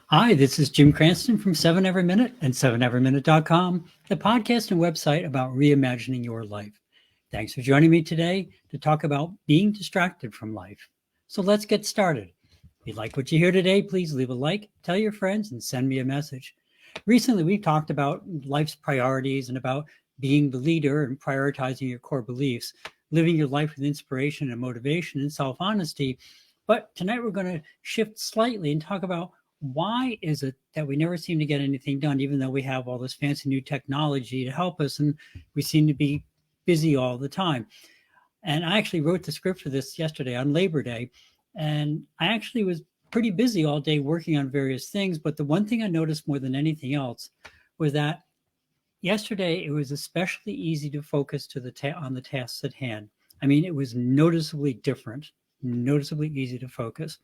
Hi, this is Jim Cranston from 7 Every Minute and 7everyminute.com, the podcast and website about reimagining your life. Thanks for joining me today to talk about being distracted from life. So let's get started. If you like what you hear today, please leave a like, tell your friends, and send me a message. Recently, we've talked about life's priorities and about being the leader and prioritizing your core beliefs, living your life with inspiration and motivation and self honesty. But tonight, we're going to shift slightly and talk about why is it that we never seem to get anything done, even though we have all this fancy new technology to help us and we seem to be busy all the time? And I actually wrote the script for this yesterday on Labor Day. And I actually was pretty busy all day working on various things. But the one thing I noticed more than anything else was that yesterday it was especially easy to focus on the tasks at hand. I mean, it was noticeably different, noticeably easy to focus.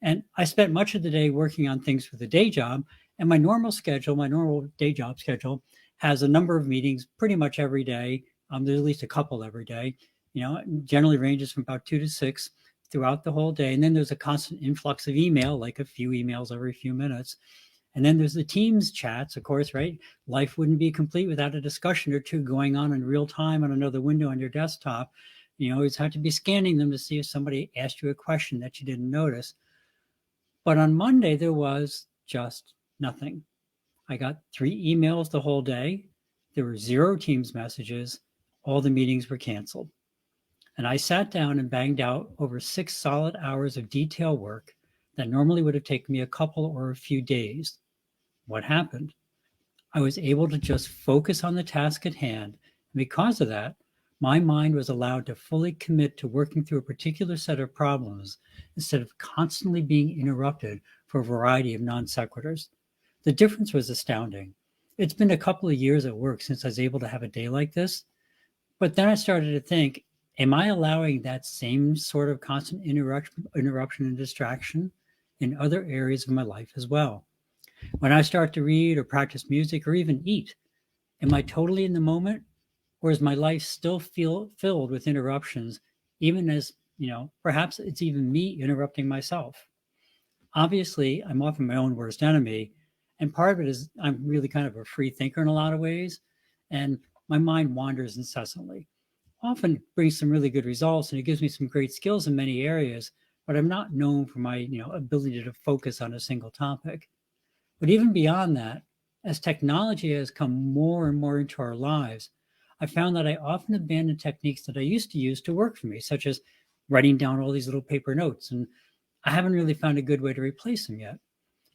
And I spent much of the day working on things for the day job. And my normal day job schedule, has a number of meetings pretty much every day. There's at least a couple every day. It generally ranges from about 2 to 6 throughout the whole day. And then there's a constant influx of email, like a few emails every few minutes. And then there's the Teams chats, of course, right? Life wouldn't be complete without a discussion or two going on in real time on another window on your desktop. You always have to be scanning them to see if somebody asked you a question that you didn't notice. But on Monday, there was just nothing. I got 3 emails the whole day. There were 0 Teams messages. All the meetings were canceled. And I sat down and banged out over 6 solid hours of detail work that normally would have taken me a couple or a few days. What happened? I was able to just focus on the task at hand. And because of that, my mind was allowed to fully commit to working through a particular set of problems instead of constantly being interrupted for a variety of non sequiturs. The difference was astounding. It's been a couple of years at work since I was able to have a day like this. But then I started to think, am I allowing that same sort of constant interruption and distraction in other areas of my life as well? When I start to read or practice music or even eat, am I totally in the moment? Or is my life still feel filled with interruptions, even as, perhaps it's even me interrupting myself? Obviously, I'm often my own worst enemy. And part of it is I'm really kind of a free thinker in a lot of ways. And my mind wanders incessantly. Often brings some really good results and it gives me some great skills in many areas, but I'm not known for my, ability to focus on a single topic. But even beyond that, as technology has come more and more into our lives, I found that I often abandon techniques that I used to use to work for me, such as writing down all these little paper notes. And I haven't really found a good way to replace them yet.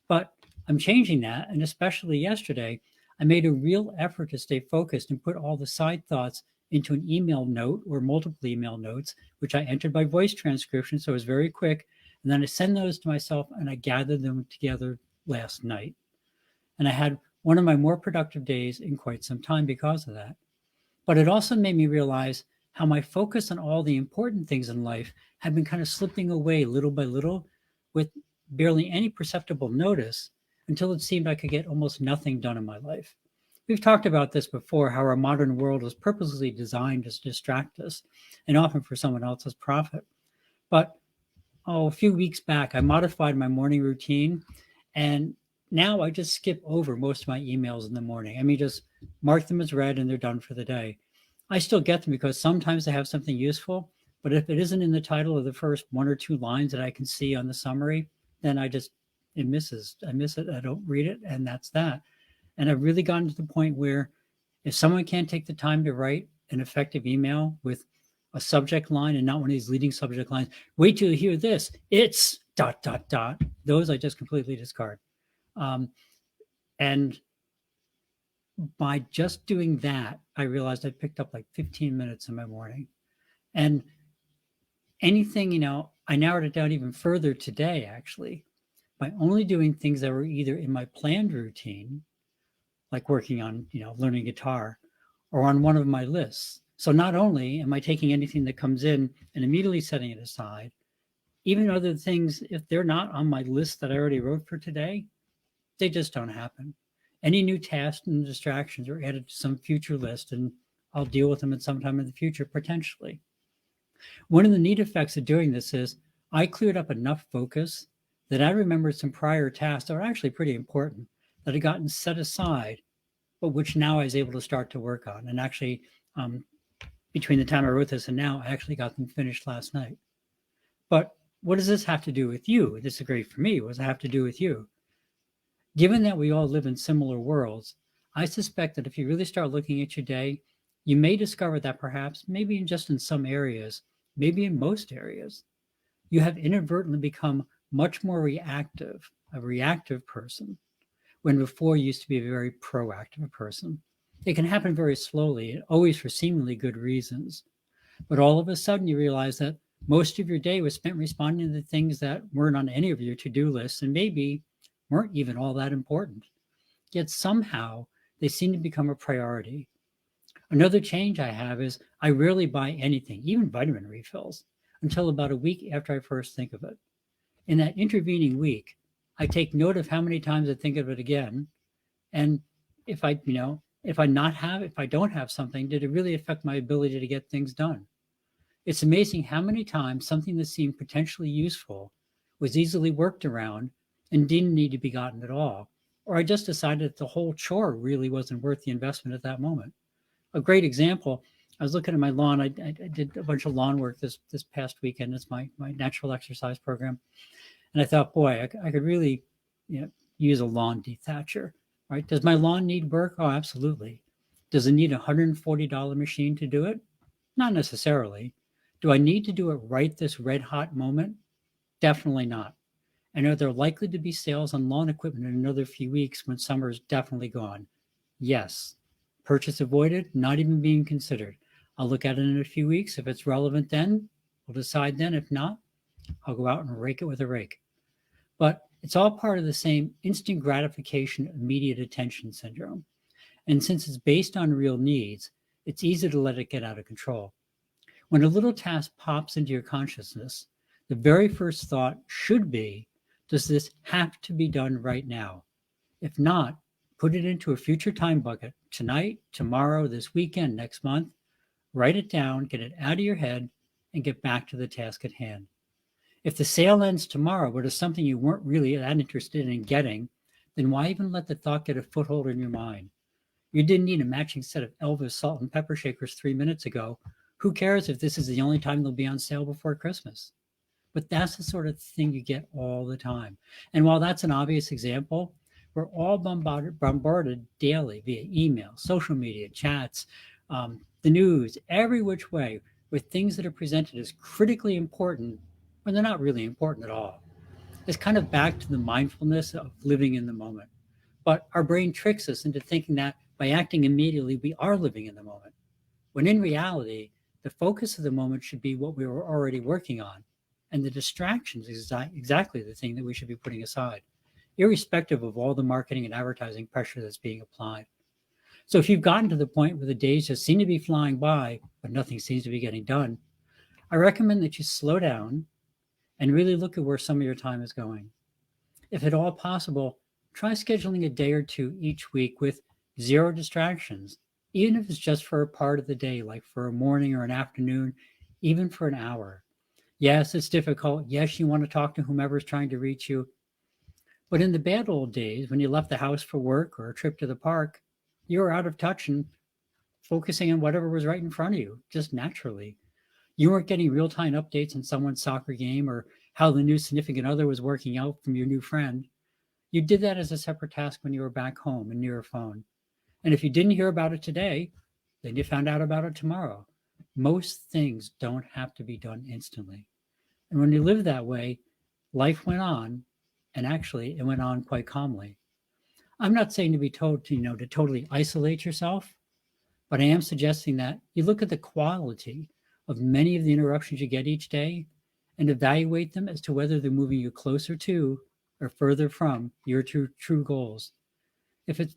But I'm changing that. And especially yesterday, I made a real effort to stay focused and put all the side thoughts into an email note or multiple email notes, which I entered by voice transcription. So it was very quick. And then I send those to myself and I gathered them together last night. And I had one of my more productive days in quite some time because of that. But it also made me realize how my focus on all the important things in life had been kind of slipping away little by little with barely any perceptible notice until it seemed I could get almost nothing done in my life. We've talked about this before, how our modern world was purposely designed to distract us and often for someone else's profit. But a few weeks back, I modified my morning routine and now I just skip over most of my emails in the morning. I mean, just mark them as read and they're done for the day. I still get them because sometimes they have something useful, but if it isn't in the title of the first 1 or 2 lines that I can see on the summary, then it misses. I miss it. I don't read it, and that's that. And I've really gotten to the point where if someone can't take the time to write an effective email with a subject line and not one of these leading subject lines, wait till you hear this. It's dot, dot, dot. Those I just completely discard. Um, and by just doing that, I realized I picked up like 15 minutes in my morning. And anything, I narrowed it down even further today, actually, by only doing things that were either in my planned routine, like working on, learning guitar, or on one of my lists. So not only am I taking anything that comes in and immediately setting it aside, even other things, if they're not on my list that I already wrote for today, they just don't happen. Any new tasks and distractions are added to some future list, and I'll deal with them at some time in the future, potentially. One of the neat effects of doing this is I cleared up enough focus that I remembered some prior tasks that were actually pretty important that had gotten set aside, but which now I was able to start to work on. And actually, um, between the time I wrote this and now, I actually got them finished last night. But what does this have to do with you? This is great for me. What does it have to do with you? Given that we all live in similar worlds, I suspect that if you really start looking at your day, you may discover that perhaps, maybe just in some areas, maybe in most areas, you have inadvertently become much more reactive, a reactive person, when before you used to be a very proactive person. It can happen very slowly and always for seemingly good reasons. But all of a sudden you realize that most of your day was spent responding to the things that weren't on any of your to-do lists and maybe weren't even all that important. Yet somehow they seem to become a priority. Another change I have is I rarely buy anything, even vitamin refills, until about a week after I first think of it. In that intervening week, I take note of how many times I think of it again. And if I don't have something, did it really affect my ability to get things done? It's amazing how many times something that seemed potentially useful was easily worked around and didn't need to be gotten at all. Or I just decided that the whole chore really wasn't worth the investment at that moment. A great example, I was looking at my lawn. I did a bunch of lawn work this past weekend. It's my natural exercise program. And I thought, boy, I could really use a lawn dethatcher, right? Does my lawn need work? Oh, absolutely. Does it need a $140 machine to do it? Not necessarily. Do I need to do it right this red hot moment? Definitely not. And are there likely to be sales on lawn equipment in another few weeks when summer is definitely gone? Yes. Purchase avoided, not even being considered. I'll look at it in a few weeks. If it's relevant then, we'll decide then. If not, I'll go out and rake it with a rake. But it's all part of the same instant gratification, immediate attention syndrome. And since it's based on real needs, it's easy to let it get out of control. When a little task pops into your consciousness, the very first thought should be, does this have to be done right now? If not, put it into a future time bucket, tonight, tomorrow, this weekend, next month. Write it down, get it out of your head, and get back to the task at hand. If the sale ends tomorrow, but it's something you weren't really that interested in getting, then why even let the thought get a foothold in your mind? You didn't need a matching set of Elvis salt and pepper shakers 3 minutes ago. Who cares if this is the only time they'll be on sale before Christmas? But that's the sort of thing you get all the time. And while that's an obvious example, we're all bombarded daily via email, social media, chats, the news, every which way, with things that are presented as critically important when they're not really important at all. It's kind of back to the mindfulness of living in the moment. But our brain tricks us into thinking that by acting immediately, we are living in the moment. When in reality, the focus of the moment should be what we were already working on. And the distractions is exactly the thing that we should be putting aside, irrespective of all the marketing and advertising pressure that's being applied. So if you've gotten to the point where the days just seem to be flying by, but nothing seems to be getting done, I recommend that you slow down and really look at where some of your time is going. If at all possible, try scheduling a day or two each week with zero distractions, even if it's just for a part of the day, like for a morning or an afternoon, even for an hour. Yes, it's difficult. Yes, you want to talk to whomever's trying to reach you. But in the bad old days, when you left the house for work or a trip to the park, you were out of touch and focusing on whatever was right in front of you, just naturally. You weren't getting real-time updates on someone's soccer game or how the new significant other was working out from your new friend. You did that as a separate task when you were back home and near a phone. And if you didn't hear about it today, then you found out about it tomorrow. Most things don't have to be done instantly. And when you live that way, life went on, and actually it went on quite calmly. I'm not saying to be told to totally isolate yourself, but I am suggesting that you look at the quality of many of the interruptions you get each day and evaluate them as to whether they're moving you closer to or further from your true goals. If it's,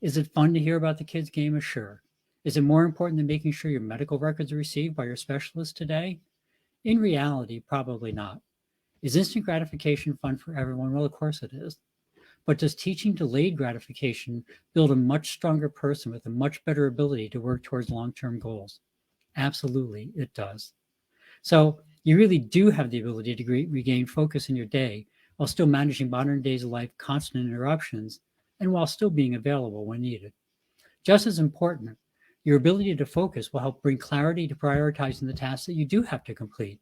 is it fun to hear about the kids' game? Sure. Is it more important than making sure your medical records are received by your specialist today? In reality, probably not. Is instant gratification fun for everyone? Well, of course it is. But does teaching delayed gratification build a much stronger person with a much better ability to work towards long-term goals? Absolutely, it does. So you really do have the ability to regain focus in your day, while still managing modern days of life, constant interruptions, and while still being available when needed. Just as important, your ability to focus will help bring clarity to prioritizing the tasks that you do have to complete.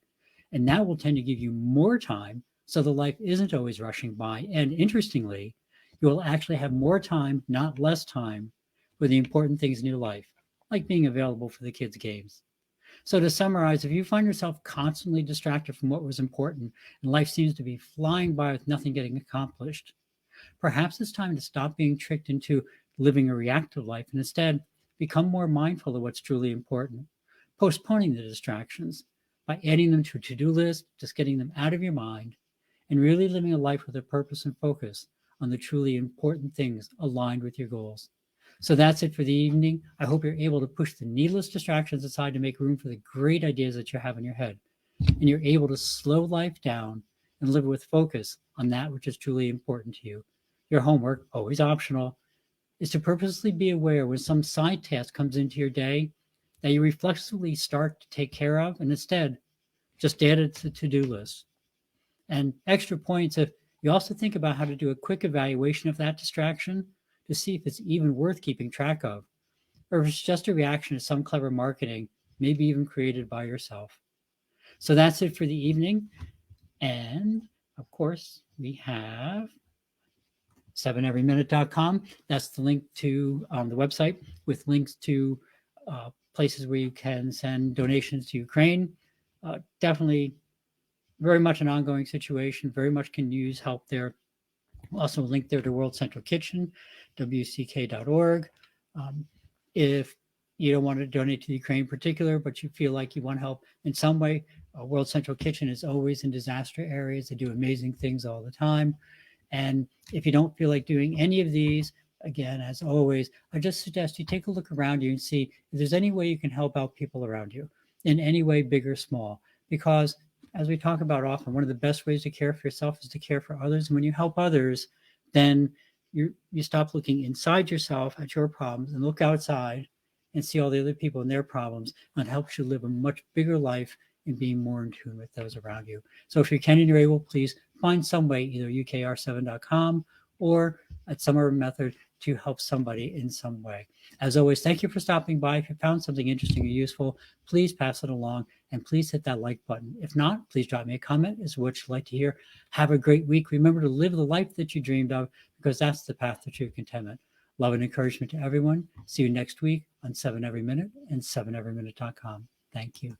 And that will tend to give you more time so the life isn't always rushing by. And interestingly, you will actually have more time, not less time, for the important things in your life, like being available for the kids' games. So, to summarize, if you find yourself constantly distracted from what was important and life seems to be flying by with nothing getting accomplished, perhaps it's time to stop being tricked into living a reactive life and instead become more mindful of what's truly important, postponing the distractions by adding them to a to do list, just getting them out of your mind, and really living a life with a purpose and focus on the truly important things aligned with your goals. So that's it for the evening. I hope you're able to push the needless distractions aside to make room for the great ideas that you have in your head. And you're able to slow life down and live with focus on that which is truly important to you. Your homework, always optional, is to purposely be aware when some side task comes into your day that you reflexively start to take care of and instead just add it to the to-do list. And extra points if you also think about how to do a quick evaluation of that distraction to see if it's even worth keeping track of, or if it's just a reaction to some clever marketing, maybe even created by yourself. So that's it for the evening. And of course, we have 7everyminute.com. That's the link to the website with links to places where you can send donations to Ukraine. Definitely very much an ongoing situation, very much can use help there. Also, link there to World Central Kitchen, wck.org. If you don't want to donate to the Ukraine in particular, but you feel like you want to help in some way, World Central Kitchen is always in disaster areas. They do amazing things all the time. And if you don't feel like doing any of these, again, as always, I just suggest you take a look around you and see if there's any way you can help out people around you in any way, big or small. Because as we talk about often, one of the best ways to care for yourself is to care for others. And when you help others, then you stop looking inside yourself at your problems and look outside and see all the other people and their problems, and it helps you live a much bigger life and being more in tune with those around you. So if you can and you're able, please find some way, either ukr7.com or at some other method to help somebody in some way. As always, thank you for stopping by. If you found something interesting or useful, please pass it along and please hit that like button. If not, please drop me a comment as to what you'd like to hear. Have a great week. Remember to live the life that you dreamed of, because that's the path to true contentment. Love and encouragement to everyone. See you next week on 7 Every Minute and 7everyminute.com. Thank you.